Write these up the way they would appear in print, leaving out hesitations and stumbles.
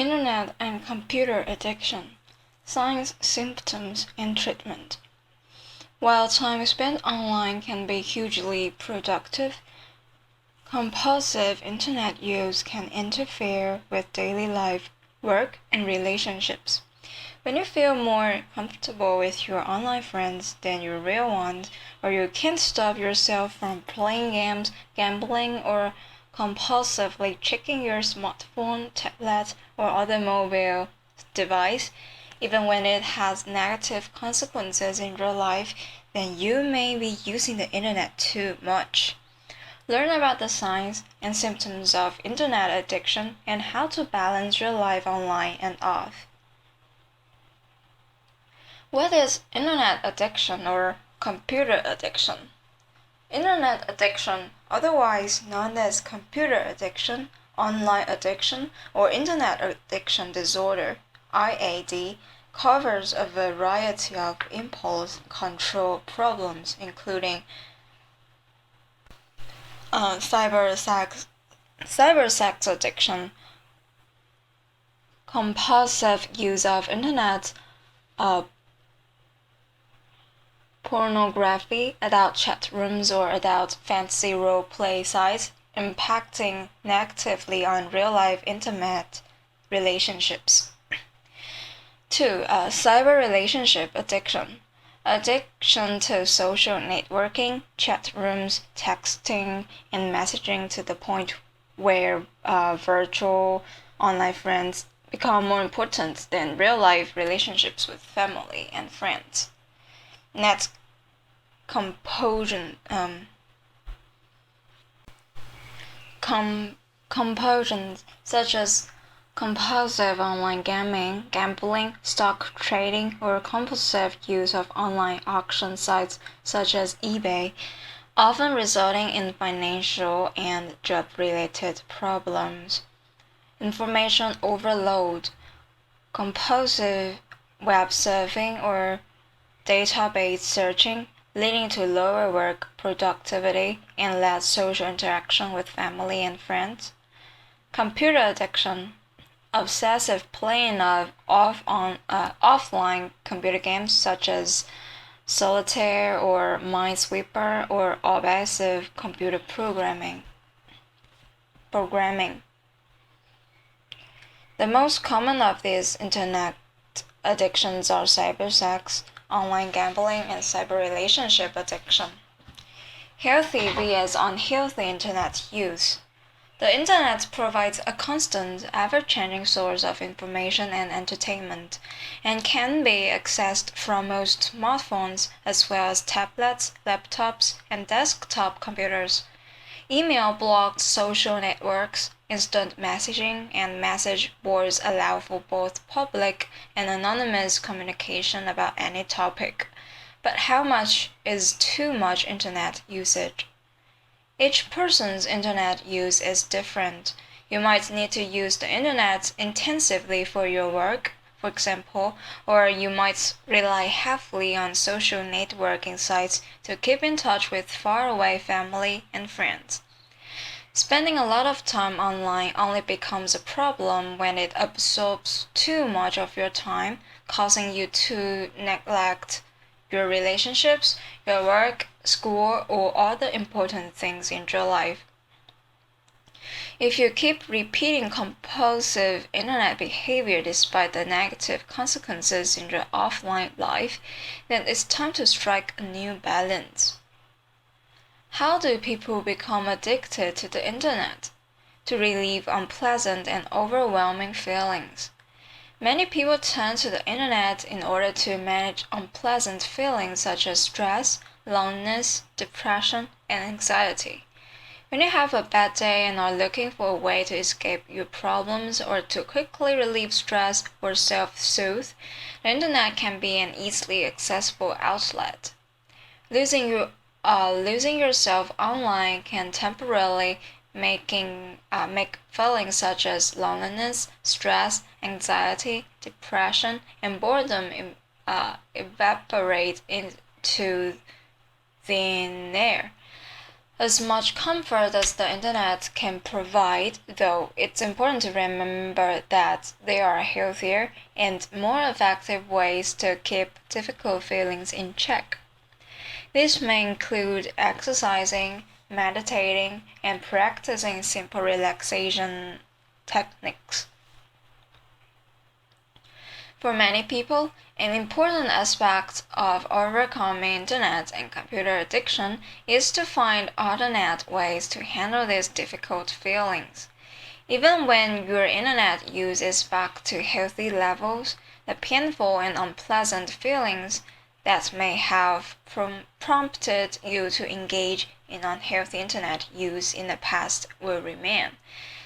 Internet and computer addiction, signs, symptoms, and treatment. While time spent online can be hugely productive, compulsive internet use can interfere with daily life, work, and relationships. When you feel more comfortable with your online friends than your real ones, or you can't stop yourself from playing games, gambling, or compulsively checking your smartphone, tablet, or other mobile device, even when it has negative consequences in your life, then you may be using the internet too much. Learn about the signs and symptoms of internet addiction and how to balance your life online and off. What is internet addiction or computer addiction? Internet addiction, otherwise known as computer addiction, online addiction, or internet addiction disorder, IAD, covers a variety of impulse control problems, including cybersex addiction, compulsive use of internet, pornography, adult chat rooms, or adult fantasy role-play sites, impacting negatively on real-life intimate relationships. 2. Cyber relationship addiction. Addiction to social networking, chat rooms, texting, and messaging to the point where virtual online friends become more important than real-life relationships with family and friends. Next, compulsions such as compulsive online gaming, gambling, stock trading, or compulsive use of online auction sites such as eBay, often resulting in financial and job-related problems. Information overload, compulsive web surfing, or database searching, leading to lower work productivity and less social interaction with family and friends. Computer addiction, obsessive playing of offline computer games such as solitaire or minesweeper, or obsessive computer programming. The most common of these internet addictions are cybersex, online gambling, and cyber relationship addiction. Healthy vs unhealthy internet use. The internet provides a constant, ever-changing source of information and entertainment, and can be accessed from most smartphones as well as tablets, laptops, and desktop computers. Email, blogs, social networks, instant messaging, and message boards allow for both public and anonymous communication about any topic. But how much is too much internet usage? Each person's internet use is different. You might need to use the internet intensively for your work, for example, or you might rely heavily on social networking sites to keep in touch with faraway family and friends. Spending a lot of time online only becomes a problem when it absorbs too much of your time, causing you to neglect your relationships, your work, school, or other important things in your life. If you keep repeating compulsive internet behavior despite the negative consequences in your offline life, then it's time to strike a new balance. How do people become addicted to the internet? To relieve unpleasant and overwhelming feelings. Many people turn to the internet in order to manage unpleasant feelings such as stress, loneliness, depression, and anxiety. When you have a bad day and are looking for a way to escape your problems or to quickly relieve stress or self-soothe, the internet can be an easily accessible outlet. Losing yourself online can temporarily make feelings such as loneliness, stress, anxiety, depression, and boredom evaporate into thin air. As much comfort as the internet can provide, though, it's important to remember that there are healthier and more effective ways to keep difficult feelings in check. These may include exercising, meditating, and practicing simple relaxation techniques. For many people, an important aspect of overcoming internet and computer addiction is to find alternate ways to handle these difficult feelings. Even when your internet use is back to healthy levels, the painful and unpleasant feelings that may have prompted you to engage in unhealthy internet use in the past will remain.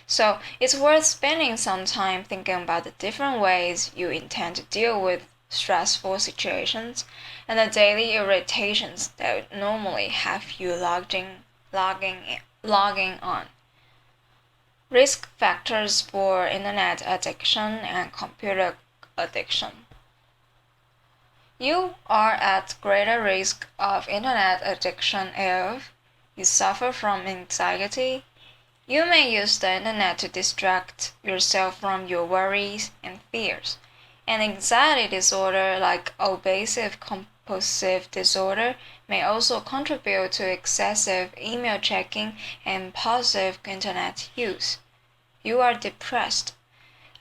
So it's worth spending some time thinking about the different ways you intend to deal with stressful situations and the daily irritations that would normally have you logging on. Risk factors for internet addiction and computer addiction. You are at greater risk of internet addiction if you suffer from anxiety. You may use the internet to distract yourself from your worries and fears. An anxiety disorder like obsessive compulsive disorder may also contribute to excessive email checking and impulsive internet use. You are depressed.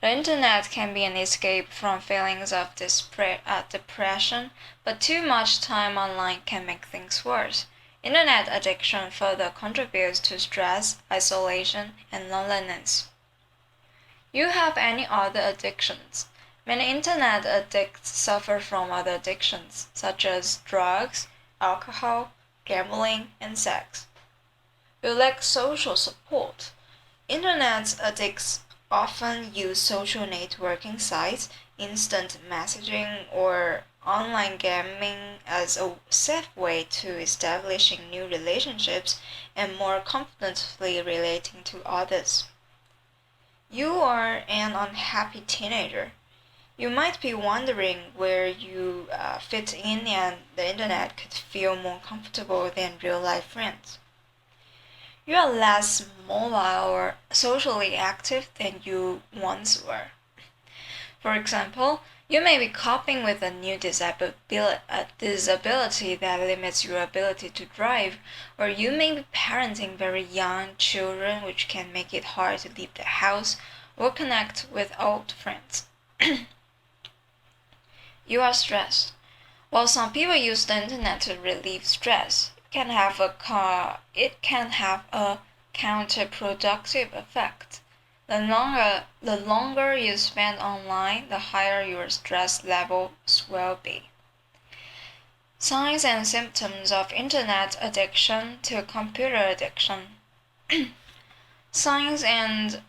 The internet can be an escape from feelings of depression, but too much time online can make things worse. Internet addiction further contributes to stress, isolation, and loneliness. You have any other addictions? Many internet addicts suffer from other addictions, such as drugs, alcohol, gambling, and sex. You lack social support. Internet addicts often use social networking sites, instant messaging, or online gaming as a safe way to establishing new relationships and more confidently relating to others. You are an unhappy teenager. You might be wondering where you fit in, and the internet could feel more comfortable than real life friends. You are less mobile or socially active than you once were. For example, you may be coping with a new disability that limits your ability to drive, or you may be parenting very young children, which can make it hard to leave the house or connect with old friends. You are stressed. While some people use the internet to relieve stress, it can have a counterproductive effect. The longer you spend online, the higher your stress levels will be. Signs and symptoms of internet addiction to computer addiction. Signs and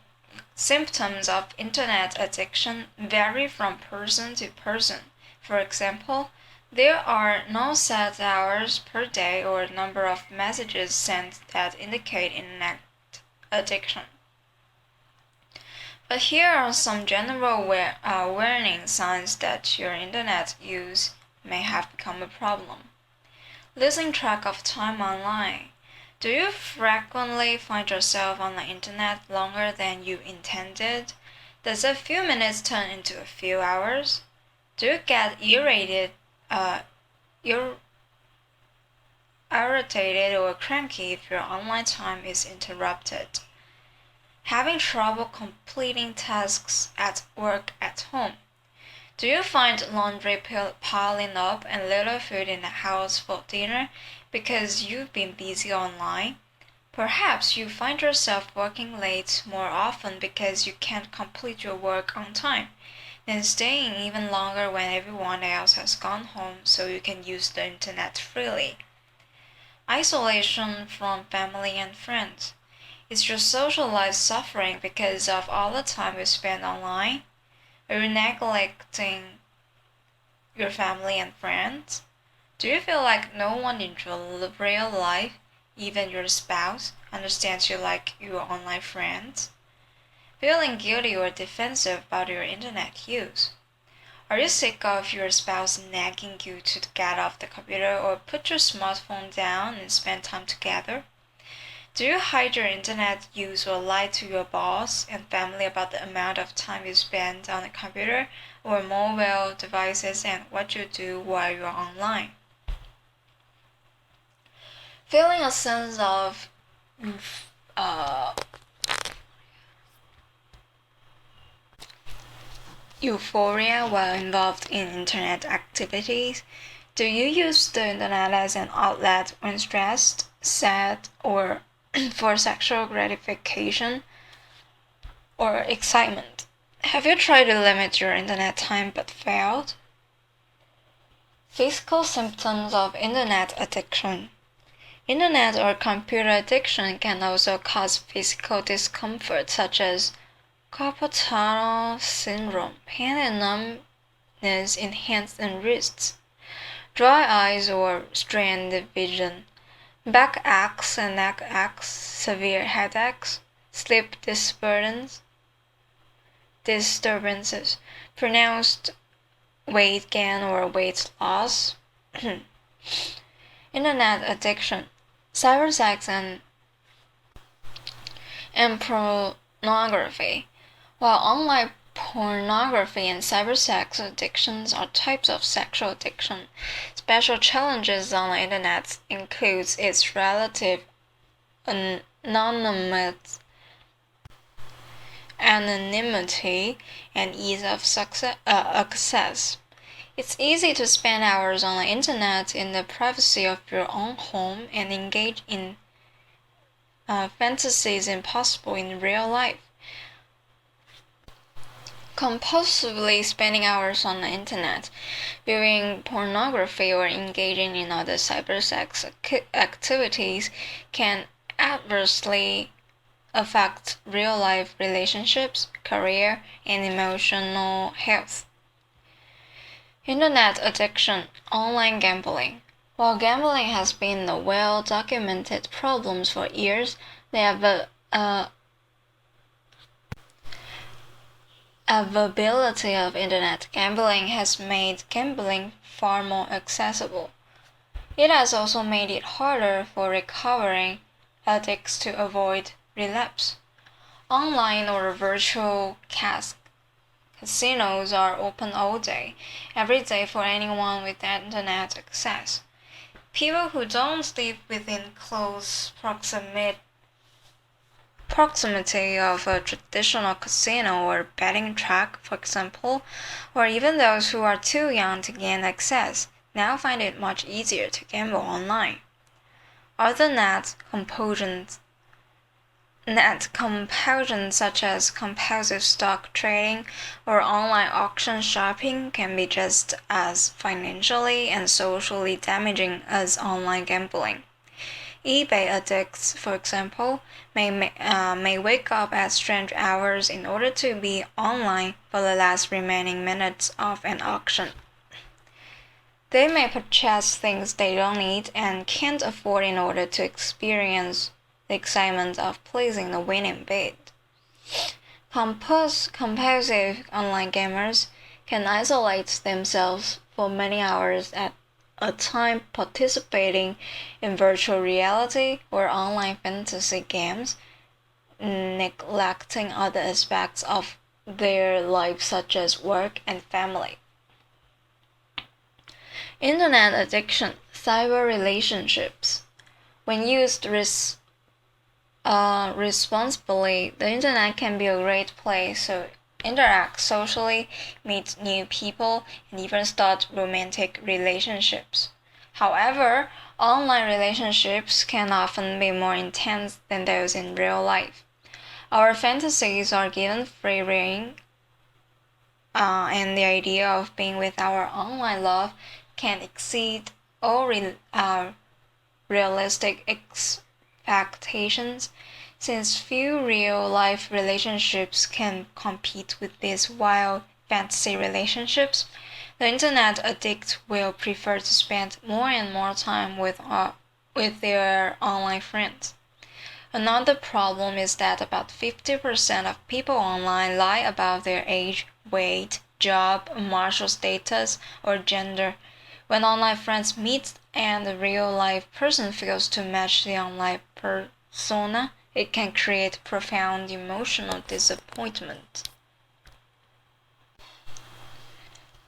symptoms of internet addiction vary from person to person. For example, there are no set hours per day or number of messages sent that indicate internet addiction. But here are some general warning signs that your internet use may have become a problem. Losing track of time online. Do you frequently find yourself on the internet longer than you intended? Does a few minutes turn into a few hours? Do you get irritated or cranky if your online time is interrupted? Having trouble completing tasks at work at home? Do you find laundry piling up and little food in the house for dinner because you've been busy online? Perhaps you find yourself working late more often because you can't complete your work on time, then staying even longer when everyone else has gone home so you can use the internet freely. Isolation from family and friends. Is your social life suffering because of all the time you spend online? Are you neglecting your family and friends? Do you feel like no one in your real life, even your spouse, understands you like your online friends? Feeling guilty or defensive about your internet use? Are you sick of your spouse nagging you to get off the computer or put your smartphone down and spend time together? Do you hide your internet use or lie to your boss and family about the amount of time you spend on a computer or mobile devices and what you do while you're online? Feeling a sense of uh, euphoria while involved in internet activities. Do you use the internet as an outlet when stressed, sad, or for sexual gratification or excitement? Have you tried to limit your internet time but failed? Physical symptoms of internet addiction. Internet or computer addiction can also cause physical discomfort such as carpal tunnel syndrome, pain and numbness in hands and wrists, dry eyes or strained vision, back aches and neck aches, severe headaches, sleep disturbances, pronounced weight gain or weight loss, internet addiction, cybersex and pornography. While online pornography and cybersex addictions are types of sexual addiction, special challenges on the internet includes its relative anonymity and ease of access. It's easy to spend hours on the internet in the privacy of your own home and engage in fantasies impossible in real life. Compulsively spending hours on the internet, viewing pornography, or engaging in other cybersex activities can adversely affect real life relationships, career, and emotional health. Internet addiction, online gambling. While gambling has been a well documented problem for years, the availability of internet gambling has made gambling far more accessible. It has also made it harder for recovering addicts to avoid relapse. Online or virtual casinos are open all day, every day for anyone with internet access. People who don't live within close proximity of a traditional casino or betting track, for example, or even those who are too young to gain access, now find it much easier to gamble online. Other net compulsions such as compulsive stock trading or online auction shopping can be just as financially and socially damaging as online gambling. eBay addicts, for example, may wake up at strange hours in order to be online for the last remaining minutes of an auction. They may purchase things they don't need and can't afford in order to experience the excitement of placing the winning bid. Compulsive online gamers can isolate themselves for many hours at a time participating in virtual reality or online fantasy games, neglecting other aspects of their life such as work and family. Internet addiction, cyber relationships. When used responsibly, the internet can be a great place to interact socially, meet new people, and even start romantic relationships. However, online relationships can often be more intense than those in real life. Our fantasies are given free rein, and the idea of being with our online love can exceed all realistic expectations. Since few real-life relationships can compete with these wild fantasy relationships, the internet addict will prefer to spend more and more time with their online friends. Another problem is that about 50% of people online lie about their age, weight, job, marital status, or gender. When online friends meet and the real-life person fails to match the online persona, it can create profound emotional disappointment.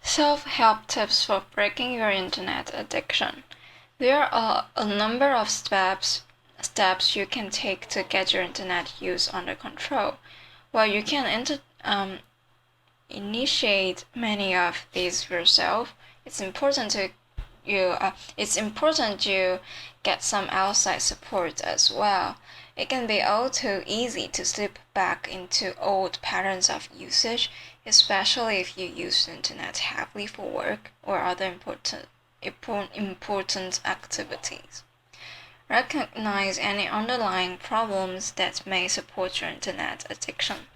Self-help tips for breaking your internet addiction. There are a number of steps you can take to get your internet use under control. While you can initiate many of these yourself, it's important you get some outside support as well. It can be all too easy to slip back into old patterns of usage, especially if you use the internet heavily for work or other important activities. Recognize any underlying problems that may support your internet addiction.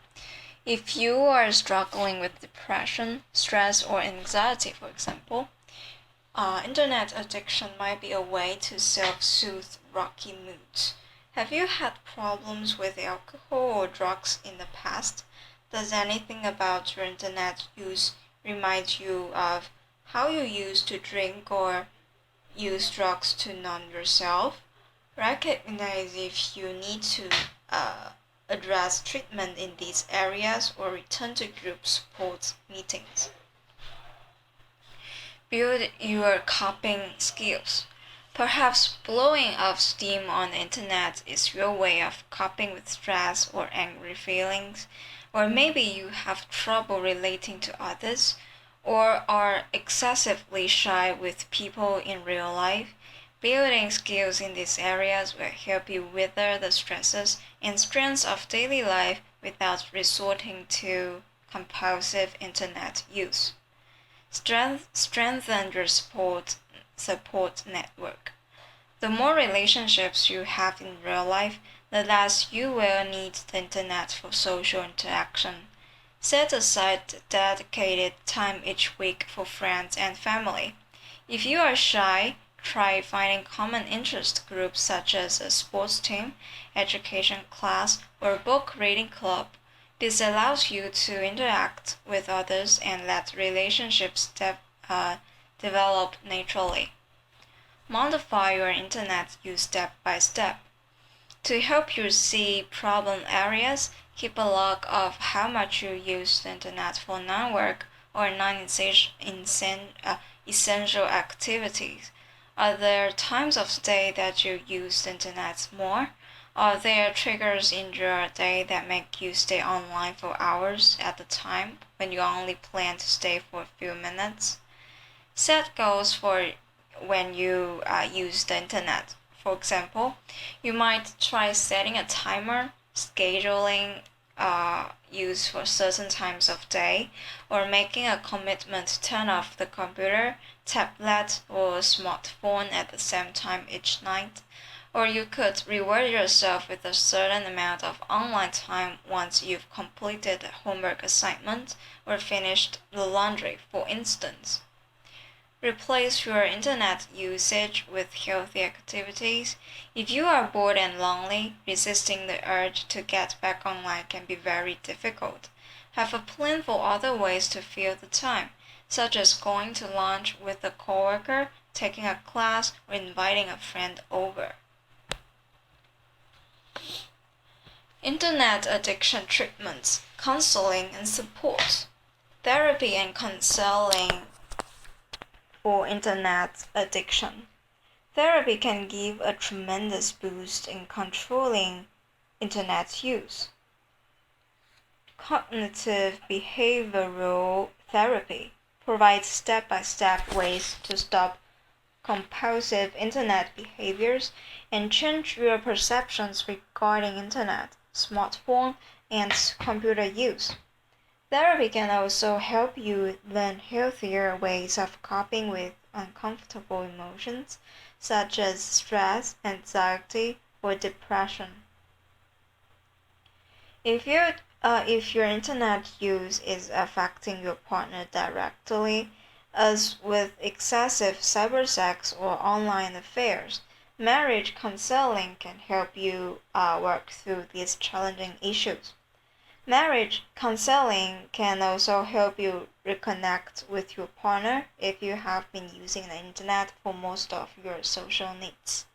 If you are struggling with depression, stress, or anxiety, for example, internet addiction might be a way to self-soothe rocky moods. Have you had problems with alcohol or drugs in the past? Does anything about your internet use remind you of how you used to drink or use drugs to numb yourself? Recognize if you need to address treatment in these areas or return to group support meetings. Build your coping skills. Perhaps blowing off steam on the internet is your way of coping with stress or angry feelings, or maybe you have trouble relating to others, or are excessively shy with people in real life. Building skills in these areas will help you weather the stresses and strains of daily life without resorting to compulsive internet use. Strengthen your support network. The more relationships you have in real life, the less you will need the internet for social interaction. Set aside dedicated time each week for friends and family. If you are shy, try finding common interest groups such as a sports team, education class, or book reading club. This allows you to interact with others and let relationships develop naturally. Modify your internet use step by step. To help you see problem areas, keep a log of how much you use the internet for non-work or non-essential activities. Are there times of day that you use the internet more? Are there triggers in your day that make you stay online for hours at a time when you only plan to stay for a few minutes? Set goals for when you use the internet. For example, you might try setting a timer, scheduling use for certain times of day, or making a commitment to turn off the computer, tablet, or smartphone at the same time each night. Or you could reward yourself with a certain amount of online time once you've completed a homework assignment or finished the laundry, for instance. Replace your internet usage with healthy activities. If you are bored and lonely, resisting the urge to get back online can be very difficult. Have a plan for other ways to fill the time, such as going to lunch with a coworker, taking a class, or inviting a friend over. Internet addiction treatments, counseling, and support. Therapy and counseling for internet addiction. Therapy can give a tremendous boost in controlling internet use. Cognitive behavioral therapy provides step-by-step ways to stop compulsive internet behaviors and change your perceptions regarding internet, smartphone, and computer use. Therapy can also help you learn healthier ways of coping with uncomfortable emotions such as stress, anxiety, or depression. If your internet use is affecting your partner directly, as with excessive cybersex or online affairs, marriage counseling can help you work through these challenging issues. Marriage counseling can also help you reconnect with your partner if you have been using the internet for most of your social needs.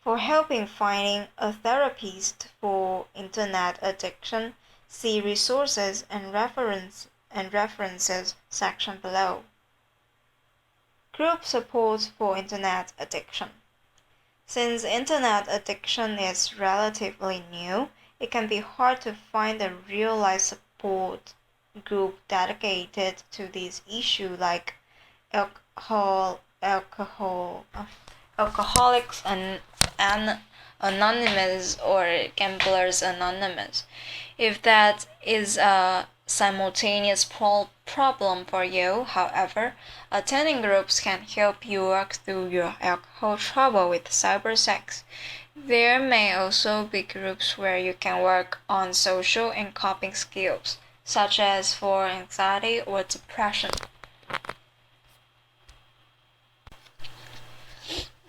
For helping finding a therapist for internet addiction, see resources and references section below. Group support for internet addiction. Since internet addiction is relatively new, it can be hard to find a real-life support group dedicated to this issue, like Alcoholics Anonymous or Gamblers Anonymous. If that is a simultaneous problem for you, however, attending groups can help you work through your alcohol trouble with cybersex. There may also be groups where you can work on social and coping skills, such as for anxiety or depression.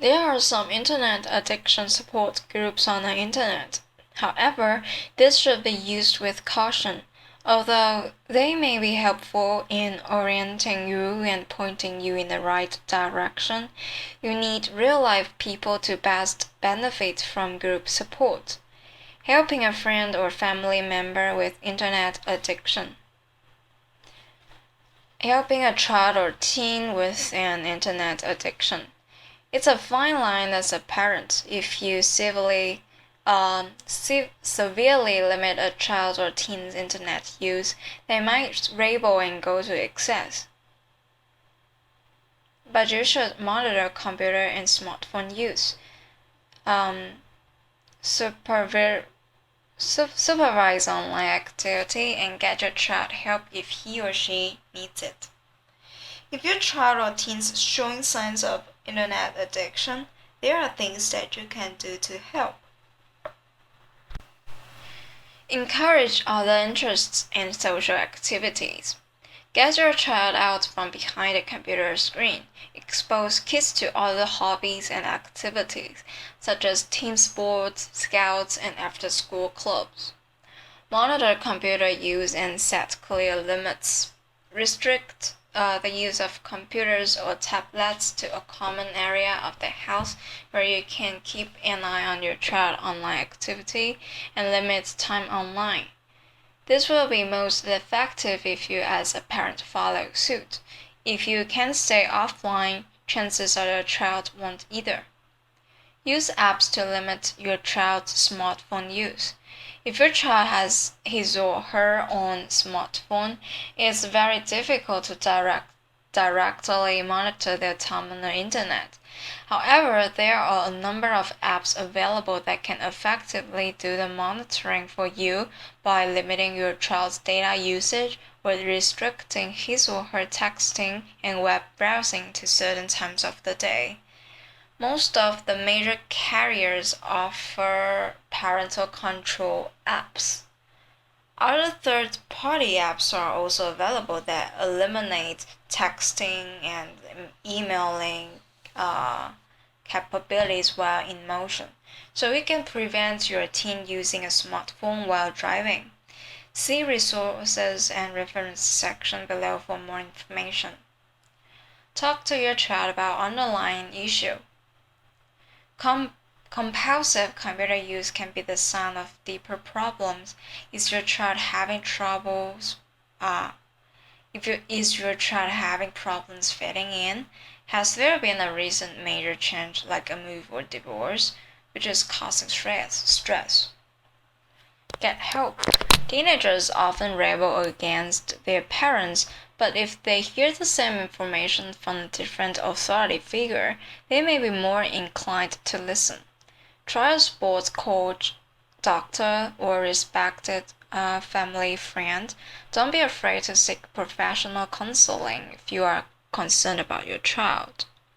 There are some internet addiction support groups on the internet. However, this should be used with caution. Although they may be helpful in orienting you and pointing you in the right direction, you need real-life people to best benefit from group support. Helping a friend or family member with internet addiction. Helping a child or teen with an internet addiction. It's a fine line as a parent. If you severely limit a child or teen's internet use, they might rebel and go to excess. But you should monitor computer and smartphone use. Supervise online activity and get your child help if he or she needs it. If your child or teen is showing signs of internet addiction, there are things that you can do to help. Encourage other interests and social activities. Get your child out from behind a computer screen. Expose kids to other hobbies and activities, such as team sports, scouts, and after-school clubs. Monitor computer use and set clear limits. Restrict the use of computers or tablets to a common area of the house where you can keep an eye on your child's online activity and limit time online. This will be most effective if you as a parent follow suit. If you can stay offline, chances are your child won't either. Use apps to limit your child's smartphone use. If your child has his or her own smartphone, it's very difficult to directly monitor their time on the internet. However, there are a number of apps available that can effectively do the monitoring for you by limiting your child's data usage or restricting his or her texting and web browsing to certain times of the day. Most of the major carriers offer parental control apps. Other third-party apps are also available that eliminate texting and emailing capabilities while in motion, so it can prevent your teen using a smartphone while driving. See resources and reference section below for more information. Talk to your child about underlying issue. Compulsive computer use can be the sign of deeper problems. Is your child having troubles? Is your child having problems fitting in? Has there been a recent major change like a move or divorce, which is causing stress? Get help. Teenagers often rebel against their parents, but if they hear the same information from a different authority figure, they may be more inclined to listen. Try a sports coach, doctor, or respected family friend. Don't be afraid to seek professional counseling if you are concerned about your child.